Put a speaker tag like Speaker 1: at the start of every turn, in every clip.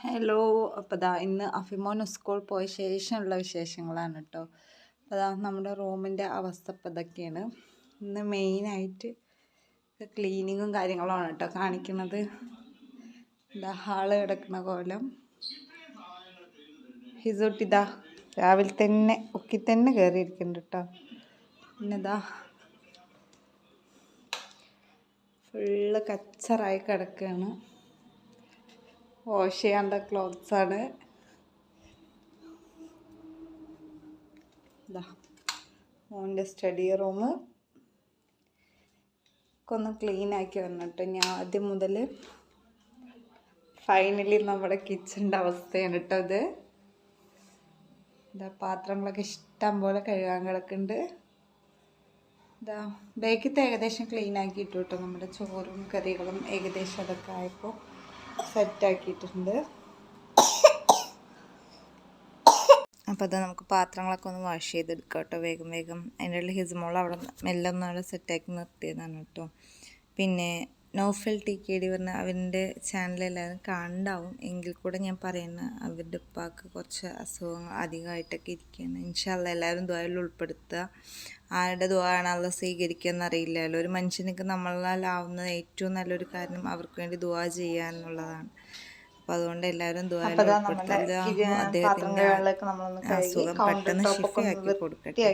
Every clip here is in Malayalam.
Speaker 1: ഹലോ. അപ്പോൾ ഇന്ന് അഫിമോൻ സ്കൂൾ പോയ ശേഷമുള്ള വിശേഷങ്ങളാണ് കേട്ടോ. അപ്പോൾ നമ്മുടെ റൂമിൻ്റെ അവസ്ഥ ഇപ്പോൾ ഇതൊക്കെയാണ്. ഇന്ന് മെയിനായിട്ട് ക്ലീനിങ്ങും കാര്യങ്ങളുമാണ് കേട്ടോ കാണിക്കുന്നത്. ഹാള് കിടക്കുന്ന കോലം. ഹിസൂട്ടിതാ രാവിലെ തന്നെ ഒക്കി തന്നെ കയറിയിരിക്കുന്നുണ്ട് കേട്ടോ. പിന്നെ ഫുള്ള് കച്ചറായി കിടക്കുകയാണ്. വാഷ് ചെയ്യാണ്ട ക്ലോത്ത്സാണ്. മോൻ്റെ സ്റ്റഡി റൂം ഒക്കെ ഒന്ന് ക്ലീൻ ആക്കി വന്നിട്ട് ഞാൻ ആദ്യം മുതൽ ഫൈനലി നമ്മുടെ കിച്ചണിൻ്റെ അവസ്ഥയാണ് കേട്ടോ ഇത്. പാത്രങ്ങളൊക്കെ ഇഷ്ടം പോലെ കഴുകാൻ കിടക്കുന്നുണ്ട്. ബേക്കത്തെ ഏകദേശം ക്ലീൻ ആക്കിയിട്ടു കേട്ടോ. നമ്മുടെ ചോറും കറികളും ഏകദേശം അതൊക്കെ ആയപ്പോൾ സെറ്റാക്കിയിട്ടുണ്ട്. അപ്പോൾ നമുക്ക് പാത്രങ്ങളൊക്കെ ഒന്ന് വാഷ് ചെയ്തെടുക്കാം കേട്ടോ വേഗം. അതിൻ്റെ ഉള്ളിൽ ഹിസ്മോൾ അവിടെ മെല്ലെ ഒന്നാൾ സെറ്റാക്കി നിർത്തിയതാണ് കേട്ടോ. പിന്നെ നോഫൽ TKD പറഞ്ഞ അവൻ്റെ ചാനലെല്ലാവരും കാണണ്ടാവും. എങ്കിൽ കൂടെ ഞാൻ പറയുന്ന അവരുടെ ഉപ്പാക്ക് കുറച്ച് അസുഖങ്ങൾ അധികമായിട്ടൊക്കെ ഇരിക്കുകയാണ്. ഇൻഷാ അല്ലാഹ് എല്ലാവരും ദുആയിൽ ഉൾപ്പെടുത്തുക. ആരുടെ ദുആയാണ് അല്ലാഹ് സ്വീകരിക്കുക എന്നറിയില്ലല്ലോ. ഒരു മനുഷ്യനക്ക് നമ്മളാലാവുന്ന ഏറ്റവും നല്ലൊരു കാര്യം അവർക്ക് വേണ്ടി ദുആ ചെയ്യുക എന്നുള്ളതാണ്. അപ്പോൾ അതുകൊണ്ട് എല്ലാവരും ദുആയിൽ ഉൾപ്പെടുത്തുക. അദ്ദേഹത്തിൻ്റെ അസുഖം പെട്ടെന്ന് ശിഫയാക്കി കൊടുക്കട്ടെ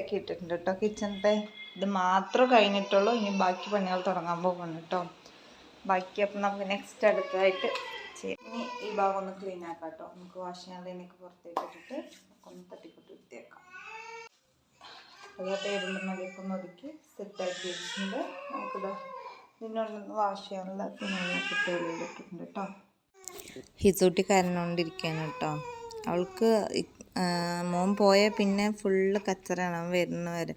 Speaker 1: കേട്ടോ. കിച്ചണിൻ്റെ ഇത് മാത്രമേ കഴിഞ്ഞിട്ടുള്ളൂ. ഇനി ബാക്കി പണികൾ തുടങ്ങാൻ പോകുന്നു കേട്ടോ. ബാക്കി അപ്പം നമുക്ക് നെക്സ്റ്റ് അടുത്തതായിട്ട് ചെയ്യാം. ഇനി ഈ ഭാഗം ഒന്ന് ക്ലീൻ ആക്കാം കേട്ടോ. നമുക്ക് വാഷ് ചെയ്യാനുള്ളതിനൊക്കെ പുറത്തേക്ക് ഇട്ടിട്ട് ഒന്ന് തട്ടിക്കൊട്ടി വൃത്തിയാക്കാം. അത് ടേബിളിനൊക്കെ ഒന്ന് ഒതുക്കി സെറ്റാക്കി വെച്ചിട്ടുണ്ട്. നമുക്കിതാ ഇതിനൊന്ന് വാഷ് ചെയ്യാനുള്ള തുണികളൊക്കെ ടേബിളിലിട്ടിട്ടുണ്ട് കേട്ടോ. ഹിസൂട്ടി കരഞ്ഞുകൊണ്ടിരിക്കുകയാണ് കേട്ടോ. അവൾക്ക് മോൻ പോയാൽ പിന്നെ ഫുള്ള് കച്ചറാണ്. അവൻ വരുന്നവരെ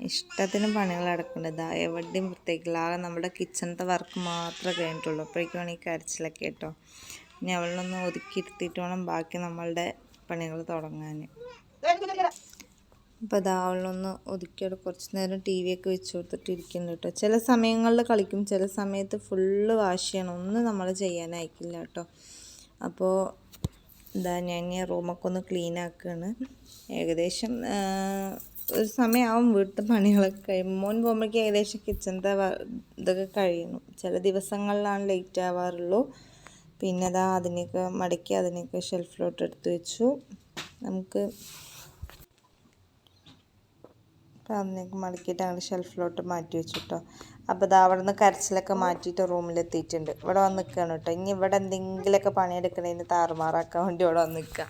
Speaker 1: ഇഷ്ടത്തിന് പണികൾ നടക്കേണ്ടത്. എവിടെയും വൃത്തിയാക്കില്ല. ആകെ നമ്മുടെ കിച്ചണത്തെ വർക്ക് മാത്രമേ കഴിഞ്ഞിട്ടുള്ളൂ. അപ്പോഴേക്കാണ് ഈ കരച്ചിലൊക്കെ കേട്ടോ. ഇനി അവളൊന്ന് ഒതുക്കിയിരുത്തിയിട്ട് വേണം ബാക്കി നമ്മളുടെ പണികൾ തുടങ്ങാൻ. അപ്പോൾ അവളൊന്ന് ഒതുക്കിയോടെ കുറച്ച് നേരം TV ഒക്കെ വെച്ച് കൊടുത്തിട്ട് ഇരിക്കുന്നുണ്ട് കേട്ടോ. ചില സമയങ്ങളിൽ കളിക്കും, ചില സമയത്ത് ഫുള്ള് വാഷ് ചെയ്യണം. ഒന്നും നമ്മൾ ചെയ്യാനയക്കില്ല കേട്ടോ. അപ്പോൾ ഞാൻ റൂമൊക്കെ ഒന്ന് ക്ലീൻ ആക്കുകയാണ്. ഏകദേശം ഒരു സമയമാവും വീട്ടിലത്തെ പണികളൊക്കെ കഴിയും. മോൻ പോകുമ്പോഴേക്കും ഏകദേശം കിച്ചണത്തെ ഇതൊക്കെ കഴിയുന്നു. ചില ദിവസങ്ങളിലാണ് ലേറ്റ് ആവാറുള്ളൂ. പിന്നെ അതിനെയൊക്കെ മടക്കി അതിനെയൊക്കെ ഷെൽഫിലോട്ട് എടുത്ത് വെച്ചു. നമുക്ക് അതിനൊക്കെ മടക്കിയിട്ട് അങ്ങനെ ഷെൽഫിലോട്ട് മാറ്റി വെച്ചു കേട്ടോ. അപ്പോൾ അവിടെ നിന്ന് കരച്ചിലൊക്കെ മാറ്റിയിട്ട് റൂമിലെത്തിയിട്ടുണ്ട്. ഇവിടെ വന്ന് നിൽക്കുകയാണ് കേട്ടോ. ഇനി ഇവിടെ എന്തെങ്കിലുമൊക്കെ പണിയെടുക്കണതിന് താറുമാറാക്കാൻ വേണ്ടി ഇവിടെ വന്ന് നിൽക്കുക.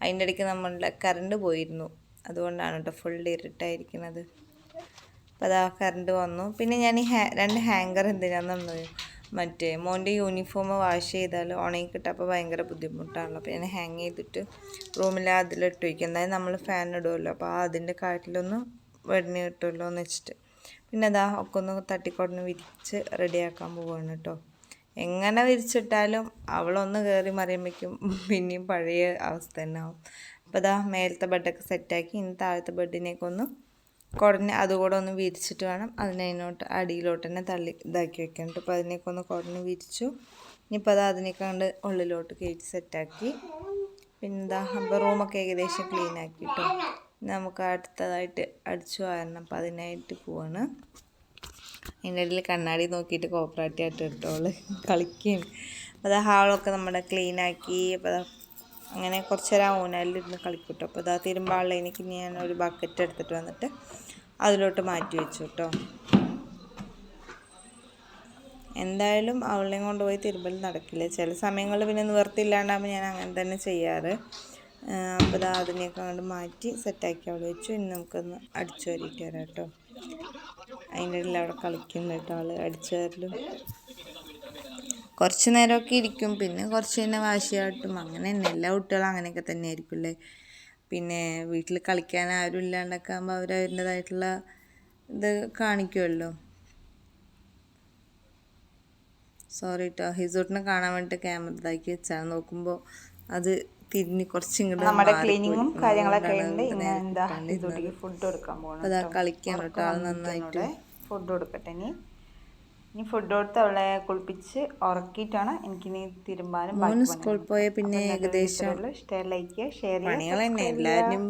Speaker 1: അതിൻ്റെ ഇടയ്ക്ക് നമ്മളുടെ കറണ്ട് പോയിരുന്നു. അതുകൊണ്ടാണ് കേട്ടോ ഫുൾ ഇരുട്ടായിരിക്കുന്നത്. അപ്പോൾ കറണ്ട് വന്നു. പിന്നെ ഞാൻ ഈ 2 ഹാങ്കർ എന്തിനാണെന്ന് മറ്റേ മോൻ്റെ യൂണിഫോം വാഷ് ചെയ്താൽ ഉണങ്ങി കിട്ടപ്പോൾ ഭയങ്കര ബുദ്ധിമുട്ടാണല്ലോ. അപ്പോൾ ഞാൻ ഹാങ് ചെയ്തിട്ട് റൂമിൽ അതിലിട്ട് വയ്ക്കും. എന്തായാലും നമ്മൾ ഫാൻ ഇടുമല്ലോ. അപ്പോൾ അതിൻ്റെ കാറ്റിലൊന്ന് വെടിഞ്ഞ് കിട്ടുമല്ലോ എന്ന് വെച്ചിട്ട് പിന്നെ ഒക്കെ ഒന്ന് തട്ടിക്കൊടന്ന് വിരിച്ച് റെഡിയാക്കാൻ പോവുകയാണ് കേട്ടോ. എങ്ങനെ വിരിച്ചിട്ടാലും അവളൊന്ന് കയറി മറിയുമ്പോഴേക്കും പിന്നെയും പഴയ അവസ്ഥ തന്നെ ആവും. അപ്പോൾ മേലത്തെ ബെഡൊക്കെ സെറ്റാക്കി ഇനി താഴത്തെ ബെഡിനേക്ക് ഒന്ന് കുടഞ്ഞ് അതുകൂടെ ഒന്ന് വിരിച്ചിട്ട് വേണം അതിനോട്ട് അടിയിലോട്ട് തന്നെ തള്ളി ഇതാക്കി വെക്കാൻ കേട്ടോ. അപ്പോൾ അതിനേക്ക് ഒന്ന് കുടഞ്ഞ് വിരിച്ചു. ഇനിയിപ്പോൾ അതിനേക്ക് കണ്ട് ഉള്ളിലോട്ട് കയറ്റി സെറ്റാക്കി. പിന്നെ അപ്പോൾ റൂമൊക്കെ ഏകദേശം ക്ലീൻ ആക്കി കേട്ടോ. നമുക്ക് അടുത്തതായിട്ട് അടിച്ചു വാരണം. അപ്പോൾ അതിനായിട്ട് പോവാണ്. അതിൻ്റെ ഇടയിൽ കണ്ണാടി നോക്കിയിട്ട് കോപ്പറാട്ടിയായിട്ട് ഇട്ടോള് കളിക്കുകയാണ്. അപ്പോൾ ഹാളൊക്കെ നമ്മുടെ ക്ലീനാക്കി. അപ്പോൾ അങ്ങനെ കുറച്ച് നേരം ഊനാലിരുന്ന് കളിക്കും. അപ്പോൾ തിരുമ്പാളിൽ എനിക്ക് ഞാൻ ഒരു ബക്കറ്റ് എടുത്തിട്ട് വന്നിട്ട് അതിലോട്ട് മാറ്റി വെച്ചു കേട്ടോ. എന്തായാലും അവളെയും കൊണ്ടുപോയി തിരുമ്പൽ നടക്കില്ല. ചില സമയങ്ങളിൽ പിന്നെ നിവർത്തിയില്ലാണ്ടാകുമ്പോൾ ഞാൻ അങ്ങനെ തന്നെ ചെയ്യാറ്. അപ്പോൾ അതിനെയൊക്കെ അങ്ങോട്ട് മാറ്റി സെറ്റാക്കി അവിടെ വെച്ചു. ഇനി നമുക്കൊന്ന് അടിച്ചു വാരിയിട്ട് വരാം കേട്ടോ. അതിൻ്റെ ഇടയിൽ അവിടെ കളിക്കുന്നു കേട്ടോ. ആൾ അടിച്ചു വാരലും കുറച്ച് നേരമൊക്കെ ഇരിക്കും. പിന്നെ കുറച്ച് തന്നെ വാശിയാട്ടും. അങ്ങനെ തന്നെ എല്ലാ കുട്ടികളും അങ്ങനെയൊക്കെ തന്നെ ആയിരിക്കുമല്ലേ. പിന്നെ വീട്ടിൽ കളിക്കാൻ ആരും ഇല്ലാണ്ടൊക്കെ ആകുമ്പോൾ അവരവരുടേതായിട്ടുള്ള ഇത് കാണിക്കുമല്ലോ. സോറി കേട്ടോ. ഹിസൂട്ടിനെ കാണാൻ വേണ്ടിയിട്ട് ക്യാമറ ഇതാക്കി വെച്ചാൽ നോക്കുമ്പോൾ അത് തിരിഞ്ഞ് കുറച്ചിങ്ങോട്ട് നമ്മുടെ ക്ലീനിങ്ങും കാര്യങ്ങളൊക്കെ ഉണ്ട്. ഫുഡ് കൊടുക്കാൻ പോകണം. അതാ കളിക്കാൻ കേട്ടോ. അത് നന്നായിട്ട്
Speaker 2: ഫുഡ് കൊടുക്കട്ടെ. ഇനി
Speaker 1: ഇനി ഫുഡ് കൊടുത്ത് അവളെ കുളിപ്പിച്ച് ഉറക്കിയിട്ടാണ് എനിക്കിനി തിരുമ്പാനും
Speaker 2: സ്കൂളിൽ പോയ പിന്നെ ഏകദേശം
Speaker 1: ഇഷ്ടമായി ലൈക്ക് ചെയ്യുക ഷെയർ
Speaker 2: പണികൾ തന്നെ എല്ലാവരും